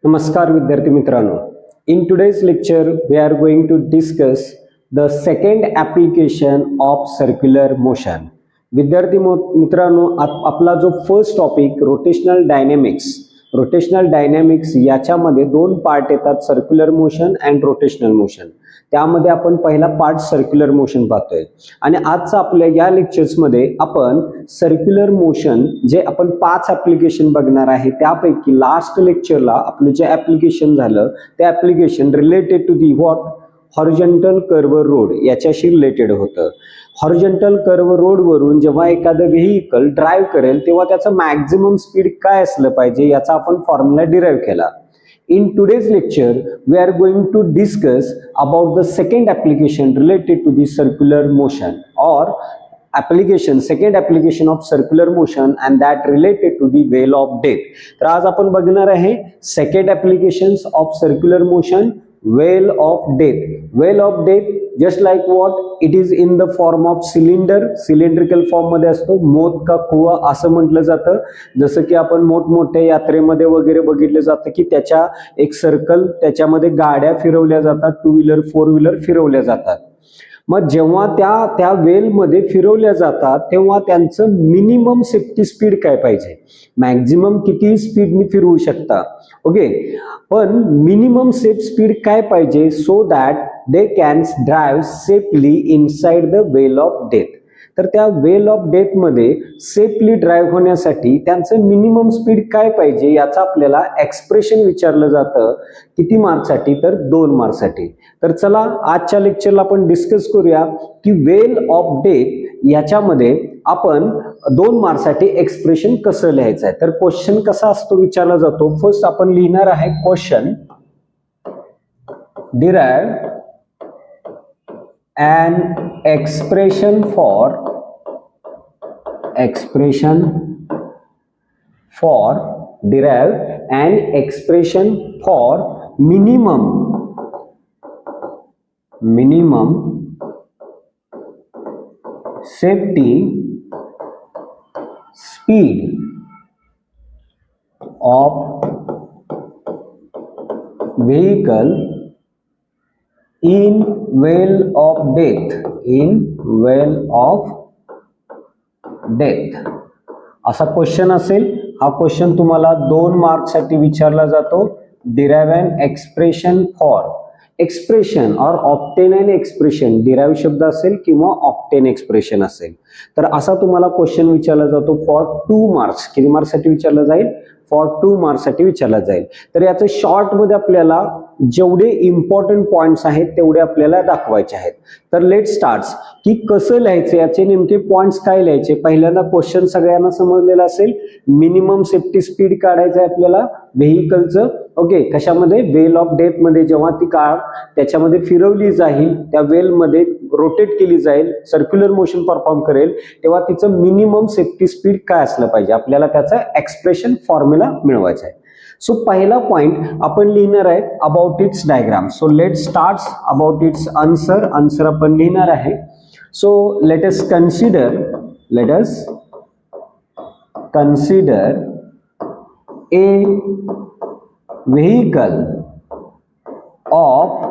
नमस्कार विद्यार्थी मित्रांनो. In today's lecture we are going to discuss the second application of circular motion. विद्यार्थी मित्रांनो, आपला जो फर्स्ट टॉपिक रोटेशनल डायनॅमिक्स याच्यामध्ये दोन पार्ट येतात, circular motion and rotational motion. त्यामध्ये आपण पहिला पार्ट सर्क्युलर मोशन पाहतोय आणि आजचा आपल्या या लेक्चर्समध्ये आपण सर्क्युलर मोशन जे आपण 5 ऍप्लिकेशन बघणार आहे त्यापैकी लास्ट लेक्चरला आपलं जे ऍप्लिकेशन झालं ते application related to the horizontal curve road याच्याशी रिलेटेड होतं. हॉरिझॉन्टल कर्व रोड वरून जेव्हा एखादं व्हेइकल ड्राईव्ह करेल तेव्हा त्याचं मॅक्झिमम स्पीड काय असलं पाहिजे याचा आपण फॉर्म्युला डिराईव्ह केला. In today's lecture, we are going to discuss about the second application related to the circular motion or second application of circular motion and that related to the wheel of death. तर आज आपण बघणार आहे second applications of circular motion, wheel of death. Wheel of death just like what it is in the form of cylindrical form मध्ये असतो. मोत का कुवा असं म्हटलं जातं. जसं की आपण मोठमोठ्या यात्रेमध्ये वगैरे बघितलं जातं की त्याच्या एक सर्कल त्याच्यामध्ये गाड्या फिरवल्या जातात, 2 व्हीलर 4 व्हीलर फिरवल्या जातात. मग जेव्हा त्या वेलमध्ये फिरवल्या जातात तेव्हा त्यांचं मिनिमम सेफ्टी स्पीड काय पाहिजे, मॅक्झिमम किती स्पीडने फिरवू शकता, ओके, पण मिनिमम सेफ स्पीड काय पाहिजे so that they can drive safely inside the well of death. तर त्या वेल ऑफ डेथ मध्ये सेफली ड्राईव्ह होण्यासाठी त्यांचं मिनिमम स्पीड काय पाहिजे याचा आपल्याला एक्सप्रेशन विचारलं जातं. किती मार्कसाठी, तर 2 मार्कसाठी. तर चला आजच्या लेक्चरला आपण डिस्कस करूया की वेल ऑफ डेथ याच्यामध्ये आपण 2 मार्कसाठी एक्सप्रेशन कसं लिहायचं आहे. तर क्वेश्चन कसा असतो विचारला जातो. फर्स्ट आपण लिहिणार आहे question, derive an expression for derive an expression for minimum safety speed of vehicle in wheel of death असा क्वेश्चन असेल. हा क्वेश्चन तुम्हाला 2 मार्कसाठी विचारला जातो. Derive an expression for expression or obtain an expression, derive शब्द असेल किंवा ऑब्टेन एक्सप्रेशन असेल. तर असा तुम्हाला क्वेश्चन विचारला जातो फॉर 2 मार्क्स. किती मार्क्ससाठी विचारला जाईल, फॉर 2 मार्क्ससाठी विचारला जाईल. तर याचं शॉर्ट मध्ये आपल्याला जेवढे इम्पॉर्टंट पॉइंट्स आहेत तेवढे आपल्याला दाखवायचे आहेत. तर लेट स्टार्ट्स की कसं लिहायचं, याचे नेमके पॉइंट्स काय लिहायचे. पहिल्यांदा क्वेश्चन सगळ्यांना समजलेला असेल. मिनिमम सेफ्टी स्पीड काढायचं आहे आपल्याला व्हेइकलचं, ओके, कशामध्ये, वेल ऑफ डेथ मध्ये. जेव्हा ती कार त्याच्यामध्ये फिरवली जाईल, त्या वेल मध्ये रोटेट केली जाईल, सर्क्युलर मोशन परफॉर्म करेल, तेव्हा तिचं मिनिमम सेफ्टी स्पीड काय असलं पाहिजे, आपल्याला त्याचा एक्सप्रेशन फॉर्म्युला मिळवायचा आहे. सो पहिला पॉइंट आपण लिहिणार आहे about it's diagram. So let start about it's answer आपण लिहिणार आहे. So let us consider A vehicle of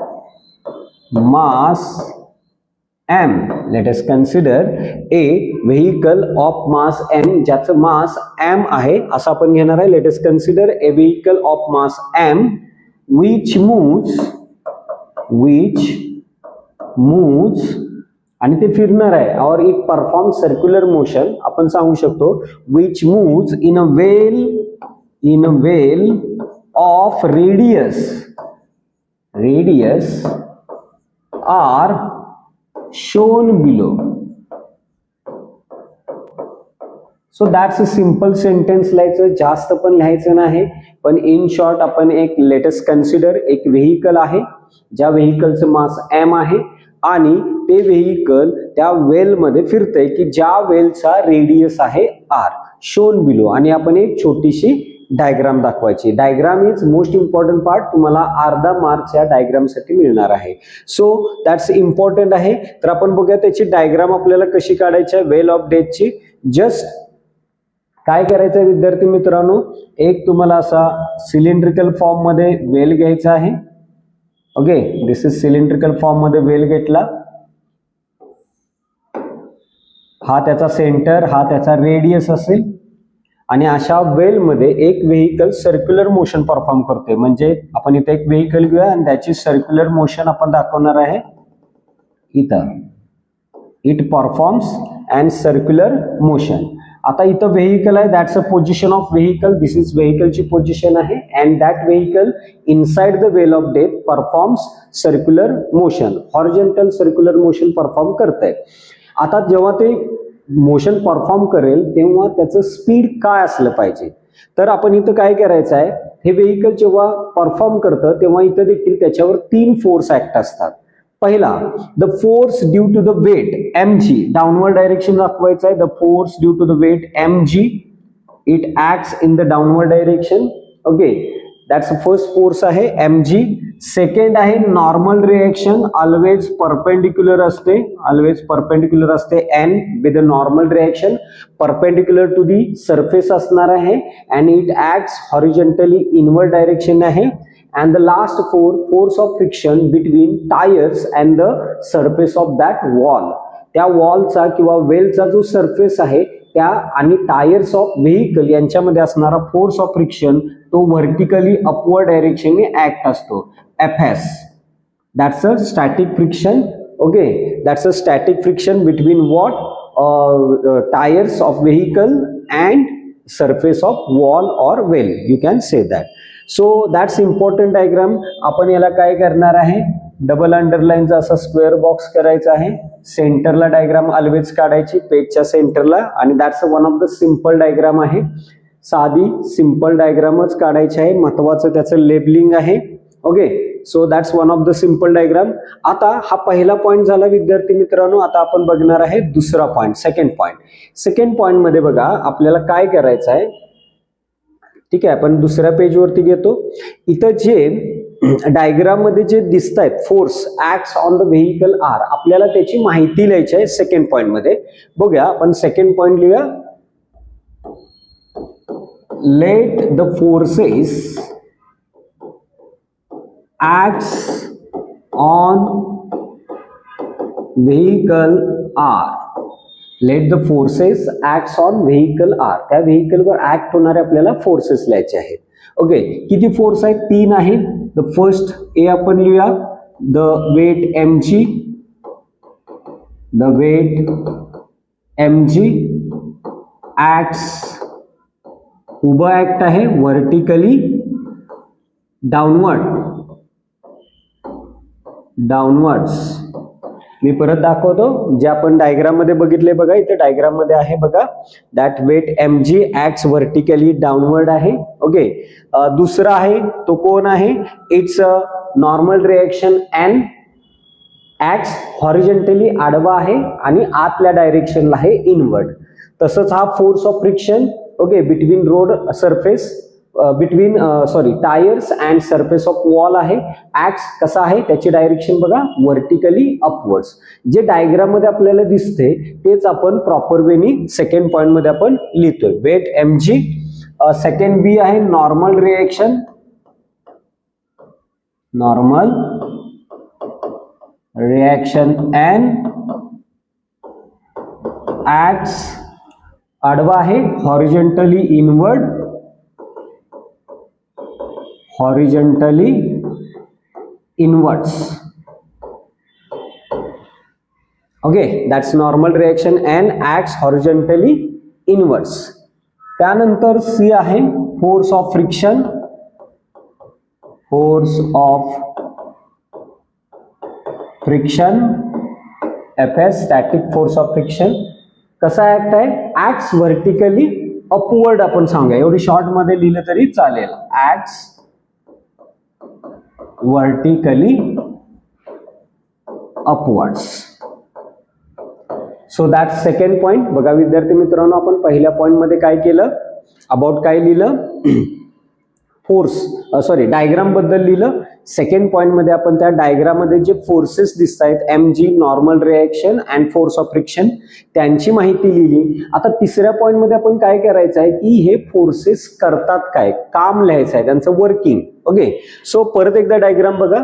mass m. Let us consider a vehicle of mass m, ज्याचं मास m आहे असं आपण घेणार आहे. Let us consider a vehicle of mass m which moves आणि ते फिरणार आहे, or it performs circular motion. आपण सांगू शकतो which moves in a wheel of radius are shown below. So that's a simple sentence लिहायचं, जास्त पण लिहायचं नाही. पण इन शॉर्ट आपण एक लेटेस्ट कन्सिडर एक व्हेइकल आहे ज्या व्हेइकलचं मास m आहे आणि ते व्हेइकल त्या वेल मध्ये फिरतंय की ज्या वेलचा रेडियस आहे r, शोन बिलो. आणि आपण एक छोटीशी डायग्राम दाखवायची. Diagram is most important part, तुम्हाला अर्धा मार्क्स या डायग्राम साठी मिळणार आहे. सो दॅट्स इम्पॉर्टंट आहे. तर आपण बघूया त्याची डायग्राम आपल्याला कशी काढायची आहे वेल ऑफ डेथची. जस्ट काय करायचं विद्यार्थी मित्रांनो, एक तुम्हाला असा सिलेंड्रिकल फॉर्म मध्ये वेल घ्यायचा आहे. Okay, this is cylindrical form मध्ये वेल घेतला. हा त्याचा सेंटर, हा त्याचा रेडियस असेल आणि अशा वेल मध्ये एक व्हेइकल सर्क्युलर मोशन परफॉर्म करते. म्हणजे आपण इथे एक व्हेइकल घेऊया आणि त्याची सर्क्युलर मोशन आपण दाखवणार आहे इथं. It performs and circular motion. आता इथं व्हेइकल आहे, that's a position of vehicle. This is व्हेइकलची पोझिशन आहे and that vehicle inside the well of death performs circular motion, horizontal circular motion perform करते. आता जेव्हा ते मोशन परफॉर्म करेल तेव्हा त्याचं स्पीड काय असलं पाहिजे, तर आपण इथं काय करायचं आहे, हे व्हेइकल जेव्हा परफॉर्म करतं तेव्हा इथं देखील त्याच्यावर 3 फोर्स ऍक्ट असतात. पहिला, the force due to the weight mg, downward direction दाखवायचं आहे. The force due to the weight mg, it acts in the downward direction. Okay, that's first force आहे mg. सेकंड आहे नॉर्मल रिएक्शन, ऑलवेज परपेंडिक्युलर असते, always perpendicular असते. n with the normal reaction perpendicular to the surface असणार आहे and it acts horizontally inward direction आहे. And the last force of friction between tires and the surface of that wall. त्या वॉलचा किंवा वेलचा जो surface आहे त्या आणि टायर्स ऑफ व्हेइकल यांच्यामध्ये असणारा फोर्स ऑफ फ्रिक्शन तो व्हर्टिकली अपवर्ड डायरेक्शनने ऍक्ट असतो. Fs, that's a static friction. Okay, that's a static friction between what tires of vehicle and surface of wall or well, you can say that. So that's important diagram. आपण याला काय करणार आहे, double अंडरलाईनचा असा square box करायचा आहे. सेंटरला diagram always काढायची पेजच्या सेंटरला आणि that's one of the simple diagram आहे. साधी सिम्पल डायग्रामच काढायची आहे. महत्वाचं त्याचं लेबलिंग आहे. Okay, so that's one of the simple diagram. आता हा पहिला पॉईंट झाला विद्यार्थी मित्रांनो. आता आपण बघणार आहे दुसरा point, second point. Second point मध्ये बघा आपल्याला काय करायचं आहे. ठीक आहे, आपण दुसऱ्या पेजवरती घेतो. इथं जे डायग्राम मध्ये जे दिसत आहेत force acts on the vehicle are, आपल्याला त्याची माहिती लिहायची आहे सेकंड पॉईंट मध्ये. बघूया आपण सेकंड पॉईंट लिहूया. Let the forces acts on vehicle are. Let the forces acts on vehicle are. त्या व्हेइकलवर ऍक्ट होणारे आपल्याला फोर्सेस लिहायचे आहेत. ओके, किती फोर्स आहेत, 3 आहेत. द फर्स्ट ए आपण लिहूया, the weight mg. The weight mg acts, उभं ऍक्ट आहे व्हर्टिकली डाउनवर्ड्स. मी परत दाखवतो जे आपण डायग्राम मध्ये बघितले बघा. इथे डायग्राम मध्ये आहे बघा, that weight mg acts vertically downward आहे. ओके, दुसरा आहे तो कोण आहे, it's normal reaction n acts horizontally आडवा आहे आणि आतल्या डायरेक्शनला आहे इनवर्ड. तसंच हा force of friction okay between road surface between tyres and surface of wall आहे. ऍक्ट्स कसा आहे, त्याची डायरेक्शन बघा व्हर्टिकली अपवर्ड्स. जे डायग्राम मध्ये आपल्याला दिसते तेच आपण प्रॉपर वेनी सेकंड पॉइंट मध्ये आपण लिहितोय. Weight mg. सेकंड बी आहे normal reaction. Normal reaction n acts आडवा आहे horizontally inward, horizontally inwards. Okay, that's normal reaction n acts horizontally inwards. त्यानंतर सी आहे force of friction. Force of friction Fs, static force of friction. कसा act आहे, acts vertically upward आपण सांगूया, एवढी short मध्ये लिहिलं तरी चालेल. Acts vertically upwards. So that's second point. बघा विद्यार्थी मित्रांनो, आपण पहिल्या पॉइंट मध्ये काय केलं, अबाउट काय लिहिलं, फोर्स डायग्राम बद्दल लिहिलं. सेकंड पॉइंट मध्ये आपण त्या डायग्राम मध्ये जे फोर्सेस दिसत आहेत mg normal reaction and force of friction त्यांची माहिती लिहिली. आता तिसऱ्या पॉइंट मध्ये आपण काय करायचं आहे की हे फोर्सेस करतात काय, काम लिहायचं आहे त्यांचं वर्किंग. ओके, सो परत एकदा डायग्राम बघा.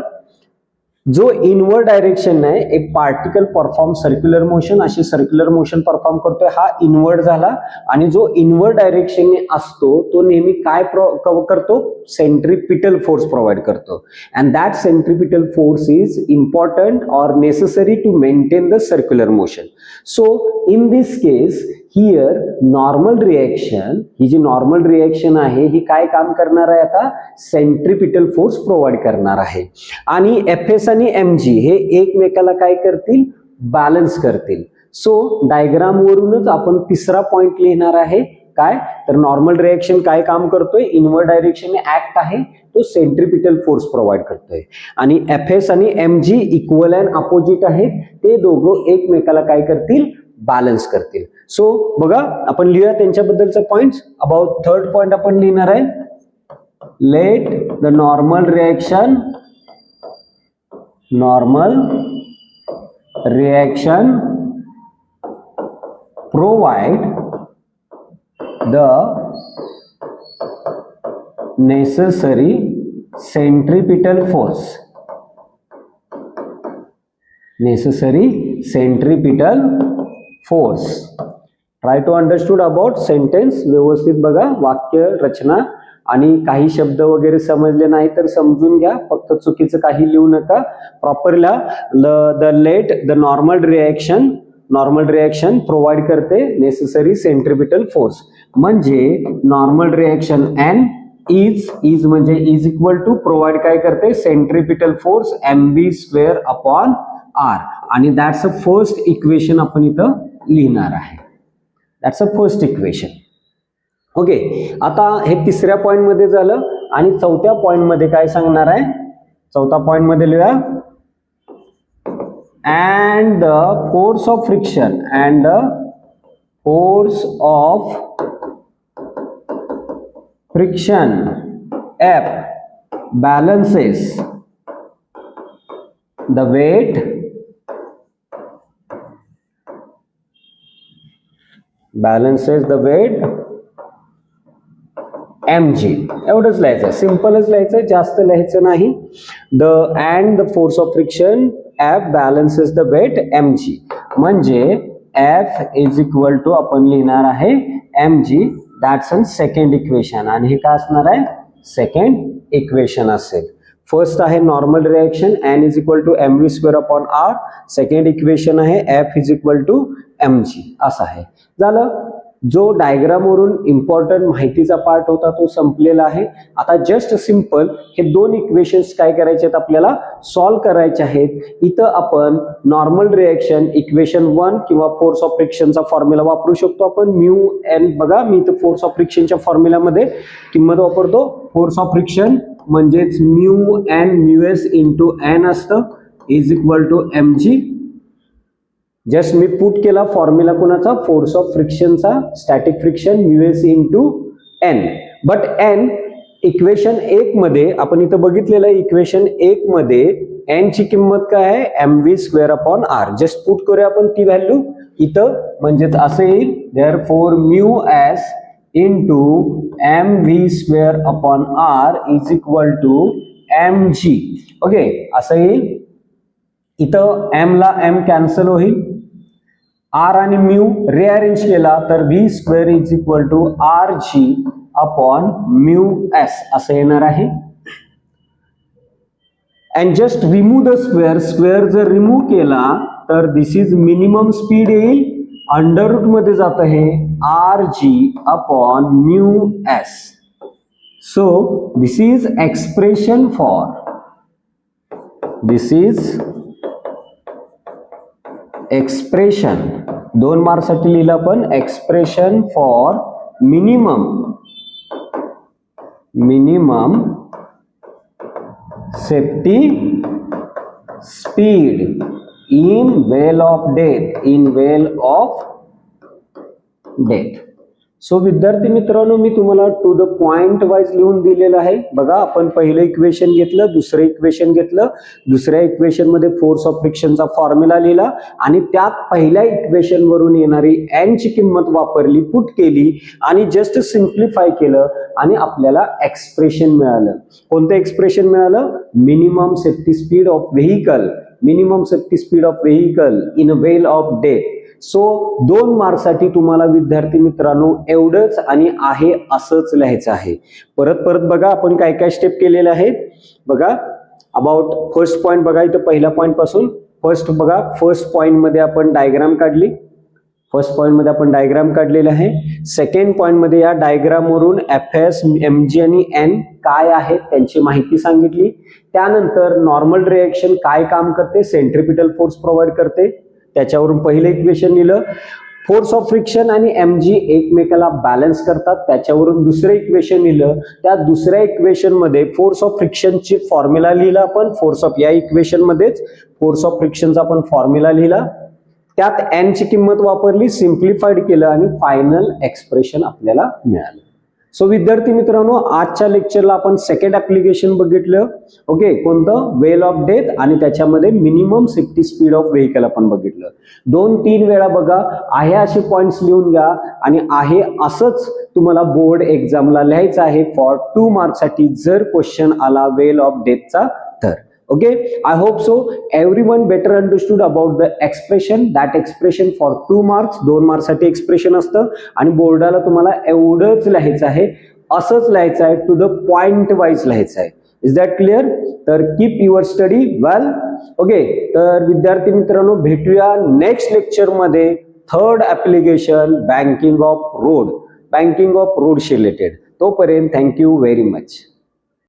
जो इनवर्ड डायरेक्शन आहे एक पार्टिकल परफॉर्म सर्क्युलर मोशन, अशी सर्क्युलर मोशन परफॉर्म करतोय, हा इनवर्ड झाला. आणि जो इनवर्ड डायरेक्शनने असतो तो नेहमी काय करतो, सेंट्रिपिटल फोर्स प्रोव्हाइड करतो. And that centripetal force is important or necessary to maintain the circular motion. So in this case here normal reaction, ही जी नॉर्मल रिएक्शन आहे ही काय काम करणार आहे, आता सेंट्रिपिटल फोर्स प्रोव्हाइड करणार आहे. आणि एफएस आणि mg हे एकमेकाला काय करतील, बॅलन्स करतील. सो डायग्राम वरूनच आपण तिसरा पॉइंट लिहिणार आहे काय, तर नॉर्मल रिएक्शन काय काम करतोय, इनवर्ड डायरेक्शनने ऍक्ट आहे, तो सेंट्रिपिटल फोर्स प्रोव्हाइड करतोय. आणि एफएस आणि mg इक्वल अँड अपोजिट आहेत, ते दोघं एकमेकाला काय करतील, बॅलन्स करतील. सो बघा आपण लिहूया त्यांच्याबद्दलचे पॉइंट्स. अबाउट थर्ड पॉइंट आपण लिहिणार आहे, let the normal reaction provide the necessary centripetal force. Try to understood about sentence. व्यवस्थित बघा वाक्य रचना, आणि काही शब्द वगैरे समजले नाही तर समजून घ्या, फक्त चुकीचं काही लिहू नका. प्रॉपरला द नॉर्मल रिएक्शन प्रोव्हाइड करते नेसेसरी सेंट्रिपिटल फोर्स. म्हणजे नॉर्मल रिएक्शन एन इज म्हणजे इज इक्वल टू प्रोव्हाइड काय करते, centripetal force mv square upon r. आणि दॅट्स अ फर्स्ट इक्वेशन आपण इथं लिहिणार आहे. That's a first equation. Okay, आता हे तिसऱ्या पॉइंट मध्ये झालं. आणि चौथ्या पॉइंट मध्ये काय सांगणार आहे, चौथा पॉइंट मध्ये लिहूया, and the force of friction F balances the weight mg. एवढंच लिहायचं, सिंपलच लिहायचं, जास्त लिहायचं नाही. The force of friction F balances the weight mg. म्हणजे F इज इक्वल टू आपण लिहिणार आहे mg. That's an second equation. आणि हे काय असणार आहे, सेकंड इक्वेशन असेल. फर्स्ट आहे normal reaction n is equal to mv square upon r. Second equation आहे f is equal to mg. असं आहे. झालं. जो डायग्राम वरून इम्पॉर्टंट माहितीचा पार्ट होता तो संपलेला आहे. आता जस्ट सिंपल हे दोन इक्वेशन्स काय करायचे आहेत, आपल्याला सॉल्व्ह करायचे आहेत. इथं आपण नॉर्मल रिएक्शन इक्वेशन 1 किंवा फोर्स ऑफ फ्रिक्शनचा फॉर्म्युला वापरू शकतो आपण. म्यू एन, बघा मी इथं फोर्स ऑफ फ्रिक्शनच्या फॉर्म्युलामध्ये किंमत वापरतो. फोर्स ऑफ फ्रिक्शन म्हणजेच mu N mu S into N असतं, is equal to mg. Just मी पुट केला फॉर्म्युला कोणाचा, फोर्स ऑफ फ्रिक्शनचा, static friction mu S into N. But N equation 1 मध्ये आपण इथं बघितलेलं आहे, इक्वेशन 1 मध्ये एन ची किंमत काय आहे, mv square upon r. Just put करूया आपण ती व्हॅल्यू इथं, म्हणजेच असं येईल, therefore mu S into mv square upon r is equal to mg. Okay, असं येईल. इथं m ला m कॅन्सल होईल, r आणि म्यू रिअरेंज केला तर v square is equal to rg upon mu s असं येणार आहे. And just remove the square जर रिमूव्ह केला तर दिस इज मिनिमम स्पीड येईल, अंडर रूट मध्ये जात आहे rg upon mu s. So this is expression for, दोन मार्क्स साठी लिहिलं आपण, expression for minimum safety speed in well of death. So विद्यार्थी मित्रांनो, मी तुम्हाला टू द पॉइंट वाईज लिहून दिलेलं आहे बघा. आपण पहिलं इक्वेशन घेतलं, दुसरं इक्वेशन घेतलं, दुसऱ्या इक्वेशन मध्ये फोर्स ऑफ फ्रिक्शनचा फॉर्म्युला लिहिला आणि त्यात पहिल्या इक्वेशन वरून येणारी n ची किंमत वापरली, पुट केली आणि जस्ट सिम्प्लिफाय केलं आणि आपल्याला एक्सप्रेशन मिळालं. कोणतं एक्सप्रेशन मिळालं? Minimum safety speed of vehicle, minimum safety speed of vehicle in a well of death. So 2 मार्क्ससाठी तुम्हाला विद्यार्थी मित्रांनो एवढंच आणि आहे असंच लिहायचं आहे. परत बघा आपण काय काय स्टेप केलेले आहेत बघा. अबाउट फर्स्ट पॉइंट बघा, इथं पहिल्या पॉइंट पासून फर्स्ट बघा. फर्स्ट पॉइंट मध्ये आपण डायग्राम काढली, फर्स्ट पॉइंट मध्ये आपण डायग्राम काढलेला आहे. सेकंड पॉइंट मध्ये या डायग्राम वरून एफएस, एमजी आणि एन काय आहेत त्यांची माहिती सांगितली. त्यानंतर नॉर्मल रिएक्शन काय काम करते, सेंट्रिपिटल फोर्स प्रोव्हाइड करते, त्याच्यावरून पहिलं इक्वेशन लिहिलं. फोर्स ऑफ फ्रिक्शन आणि एमजी एकमेकाला बॅलन्स करतात, त्याच्यावरून दुसरं इक्वेशन लिहिलं. त्या दुसऱ्या इक्वेशन मध्ये फोर्स ऑफ फ्रिक्शनची फॉर्म्युला लिहिला आपण. फोर्स ऑफ या इक्वेशन मध्येच फोर्स ऑफ फ्रिक्शनचा आपण फॉर्म्युला लिहिला, त्यात n ची किंमत वापरली, सिम्प्लिफाईड केलं आणि फायनल एक्सप्रेशन आपल्याला मिळालं. सो विद्यार्थी मित्रांनो, आजच्या लेक्चरला आपण सेकंड ऍप्लिकेशन बघितलं. ओके, कोणतं? वेल ऑफ डेथ आणि त्याच्यामध्ये minimum safety speed of vehicle आपण बघितलं. 2-3 वेळा बघा, आहे असे पॉइंट्स लिहून घ्या आणि आहे असंच तुम्हाला बोर्ड एक्झामला लिहायचं आहे फॉर 2 मार्क्ससाठी जर क्वेश्चन आला वेल ऑफ डेथचा तर. Okay, I hope so everyone better understood about the expression. That expression for 2 marks, 2 marks साठी एक्सप्रेशन असतं आणि बोर्डाला तुम्हाला एवढंच लिहायचं आहे, असंच लिहायचं आहे, टू द पॉइंट वाईज लिहायचं आहे. Is that clear? तर keep your study well. Okay, तर विद्यार्थी मित्रांनो भेटूया नेक्स्ट लेक्चर मध्ये. Third application banking of road, banking of रोडशी रिलेटेड. तोपर्यंत थँक्यू व्हेरी मच.